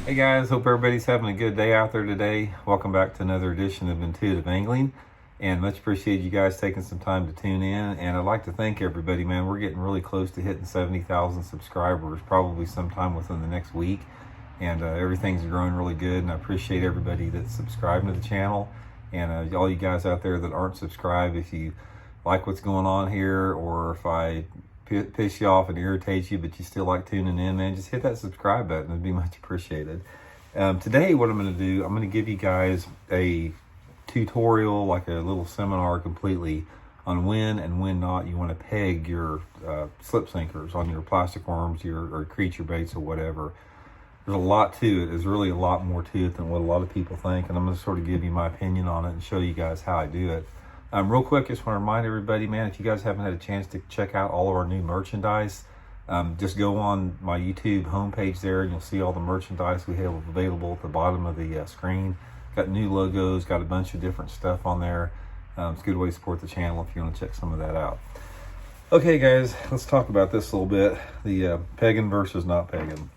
Hey guys, hope everybody's having a good day out there today. Welcome back to another edition of Intuitive Angling, and much appreciate you guys taking some time to tune in. And I'd like to thank everybody, man. We're getting really close to hitting 70,000 subscribers, probably sometime within the next week, and everything's growing really good. And I appreciate everybody that's subscribing to the channel, and all you guys out there that aren't subscribed. If you like what's going on here, or if I piss you off and irritate you, but you still like tuning in, man, just hit that subscribe button. It'd be much appreciated. Today, what I'm going to do, I'm going to give you guys a tutorial, like a little seminar completely on when and when not you want to peg your slip sinkers on your plastic worms, or creature baits or whatever. There's a lot to it. There's really a lot more to it than what a lot of people think, and I'm going to sort of give you my opinion on it and show you guys how I do it. Real quick, just want to remind everybody, man, if you guys haven't had a chance to check out all of our new merchandise, just go on my YouTube homepage there and you'll see all the merchandise we have available at the bottom of the screen. Got new logos, got a bunch of different stuff on there. It's a good way to support the channel if you want to check some of that out. Okay, guys, let's talk about this a little bit, the pegging versus not pegging.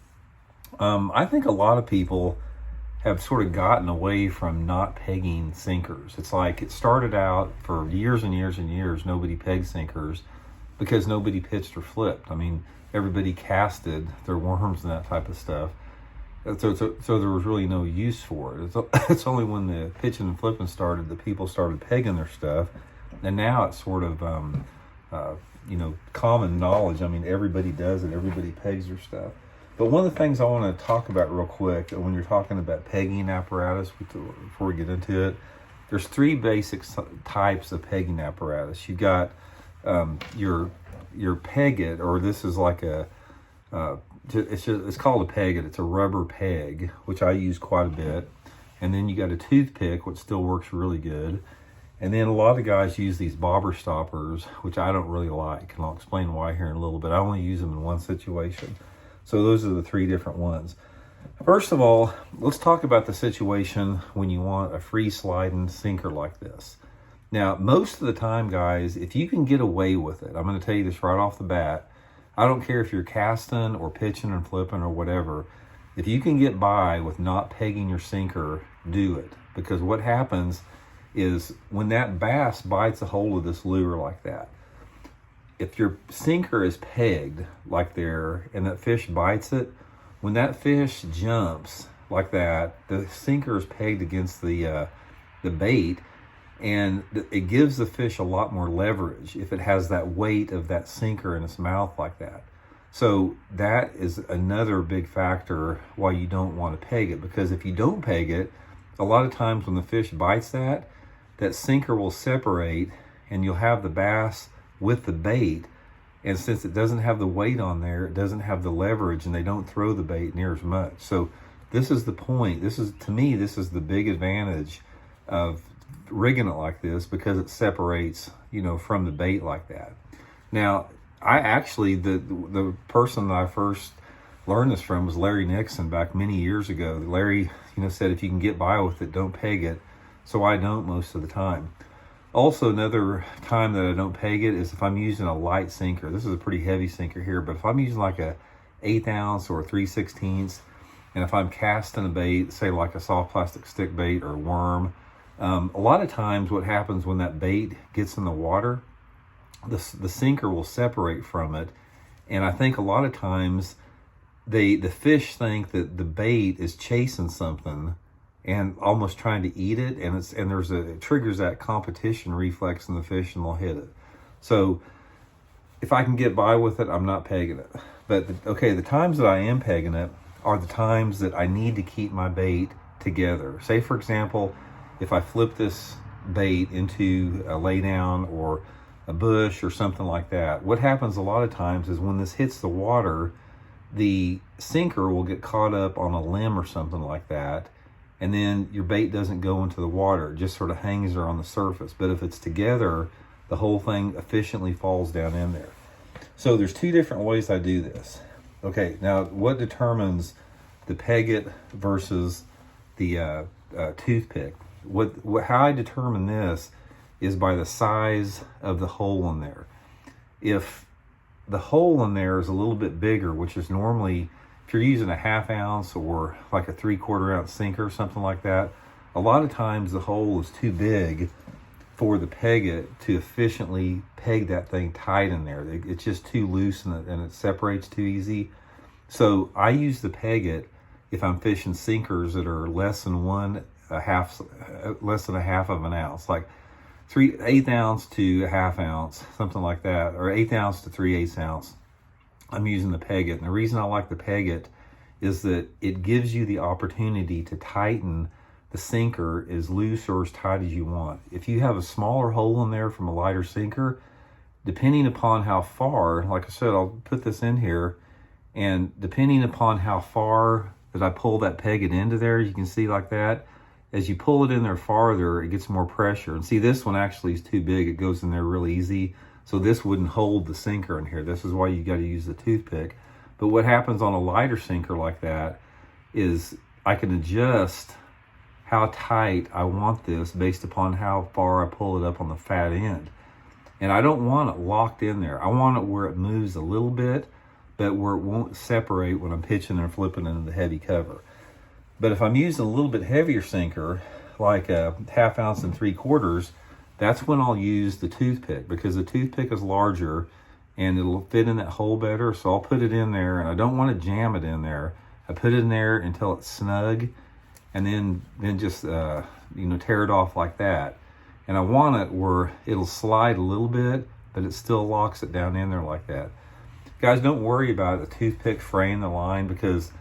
I think a lot of people have sort of gotten away from not pegging sinkers. It's like it started out for years and years and years, nobody pegged sinkers because nobody pitched or flipped. I mean, everybody casted their worms and that type of stuff. So there was really no use for it. It's only when the pitching and flipping started that people started pegging their stuff. And now it's sort of, common knowledge. I mean, everybody does it. Everybody pegs their stuff. But one of the things I want to talk about real quick when you're talking about pegging apparatus, before we get into it, there's three basic types of pegging apparatus. You've got your peg-it, or this is like it's called a peg-it. It's a rubber peg, which I use quite a bit. And then you got a toothpick, which still works really good. And then a lot of guys use these bobber stoppers, which I don't really like. And I'll explain why here in a little bit. I only use them in one situation. So those are the three different ones. First of all, let's talk about the situation when you want a free sliding sinker like this. Now, most of the time, guys, if you can get away with it, I'm going to tell you this right off the bat. I don't care if you're casting or pitching and flipping or whatever. If you can get by with not pegging your sinker, do it. Because what happens is when that bass bites a hold of this lure like that, if your sinker is pegged like there and that fish bites it, when that fish jumps like that, the sinker is pegged against the bait, and it gives the fish a lot more leverage if it has that weight of that sinker in its mouth like that. So that is another big factor why you don't want to peg it, because if you don't peg it, a lot of times when the fish bites that sinker will separate and you'll have the bass with the bait, and since it doesn't have the weight on there, it doesn't have the leverage, and they don't throw the bait near as much. So this is the point. To me, this is the big advantage of rigging it like this, because it separates, from the bait like that. Now, I actually, the person that I first learned this from was Larry Nixon back many years ago. Larry, said if you can get by with it, don't peg it. So I don't most of the time. Also, another time that I don't peg it is if I'm using a light sinker. This is a pretty heavy sinker here, but if I'm using like a 1/8 ounce or 3/16, and if I'm casting a bait, say like a soft plastic stick bait or worm, a lot of times what happens when that bait gets in the water, the sinker will separate from it. And I think a lot of times the fish think that the bait is chasing something and almost trying to eat it, and it triggers that competition reflex in the fish, and they'll hit it. So if I can get by with it, I'm not pegging it. But the times that I am pegging it are the times that I need to keep my bait together. Say, for example, if I flip this bait into a lay down or a bush or something like that, what happens a lot of times is when this hits the water, the sinker will get caught up on a limb or something like that, and then your bait doesn't go into the water. It just sort of hangs there on the surface. But if it's together, the whole thing efficiently falls down in there. So there's two different ways I do this. Okay, now what determines the peg-it versus the toothpick? How I determine this is by the size of the hole in there. If the hole in there is a little bit bigger, which is normally if you're using a 1/2 ounce or like a 3/4 ounce sinker or something like that, a lot of times the hole is too big for the Peg-It to efficiently peg that thing tight in there. It's just too loose and it separates too easy. So I use the Peg-It if I'm fishing sinkers that are less than a half of an ounce, like 1/8 ounce to a 1/2 ounce, something like that, or 1/8 ounce to 3/8 ounce. I'm using the Peg-It. And the reason I like the Peg-It is that it gives you the opportunity to tighten the sinker as loose or as tight as you want. If you have a smaller hole in there from a lighter sinker, depending upon how far, like I said, I'll put this in here, and depending upon how far that I pull that Peg-It into there, you can see like that, as you pull it in there farther, it gets more pressure. And see, this one actually is too big. It goes in there really easy. So this wouldn't hold the sinker in here. This is why you got to use the toothpick. But what happens on a lighter sinker like that is I can adjust how tight I want this based upon how far I pull it up on the fat end. And I don't want it locked in there. I want it where it moves a little bit, but where it won't separate when I'm pitching and flipping into the heavy cover. But if I'm using a little bit heavier sinker, like a 1/2 ounce and 3/4, that's when I'll use the toothpick, because the toothpick is larger and it'll fit in that hole better. So I'll put it in there, and I don't want to jam it in there. I put it in there until it's snug, and then just tear it off like that. And I want it where it'll slide a little bit, but it still locks it down in there like that. Guys, don't worry about the toothpick fraying the line, because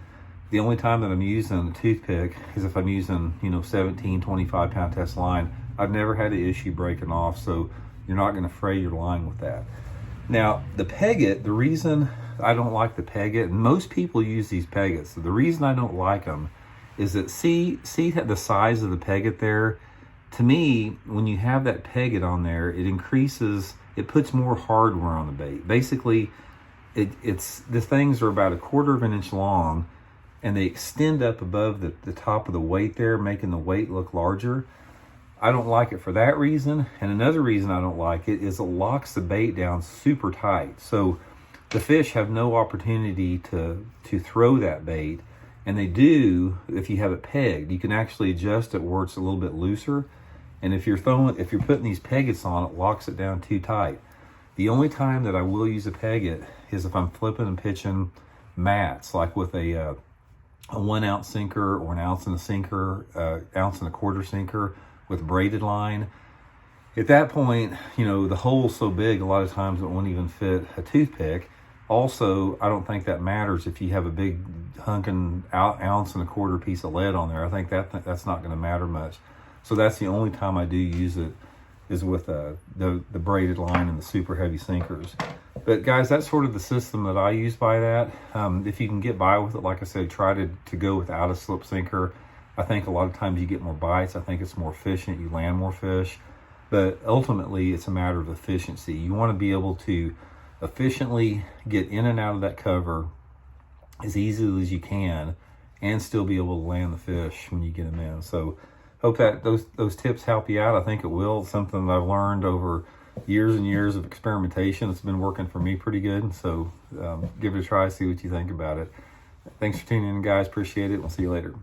the only time that I'm using the toothpick is if I'm using 17, 25 pound test line. I've never had an issue breaking off, so you're not going to fray your line with that. Now, the Peg-It, the reason I don't like the Peg-It, and most people use these Peg-Its, so the reason I don't like them is that see the size of the Peg-It there? To me, when you have that Peg-It on there, it puts more hardware on the bait. Basically, the things are about 1/4 of an inch long, and they extend up above the top of the weight there, making the weight look larger. I don't like it for that reason. And another reason I don't like it is it locks the bait down super tight. So the fish have no opportunity to throw that bait. And they do if you have it pegged. You can actually adjust it where it's a little bit looser. And if you're putting these Peg-Its on, it locks it down too tight. The only time that I will use a Peg-It is if I'm flipping and pitching mats, like with a 1 ounce sinker or an ounce and a sinker, ounce and a 1/4 sinker with braided line. At that point, the hole's so big, a lot of times it won't even fit a toothpick. Also, I don't think that matters if you have a big hunking ounce and a 1/4 piece of lead on there. I think that's not going to matter much. So that's the only time I do use it, is with the braided line and the super heavy sinkers. But guys, that's sort of the system that I use by that. If you can get by with it, like I said, try to go without a slip sinker. I think a lot of times you get more bites. I think it's more efficient. You land more fish. But ultimately, it's a matter of efficiency. You want to be able to efficiently get in and out of that cover as easily as you can and still be able to land the fish when you get them in. So hope that those tips help you out. I think it will. It's something that I've learned over years and years of experimentation. It's been working for me pretty good. So give it a try, see what you think about it. Thanks for tuning in, guys. Appreciate it. We'll see you later.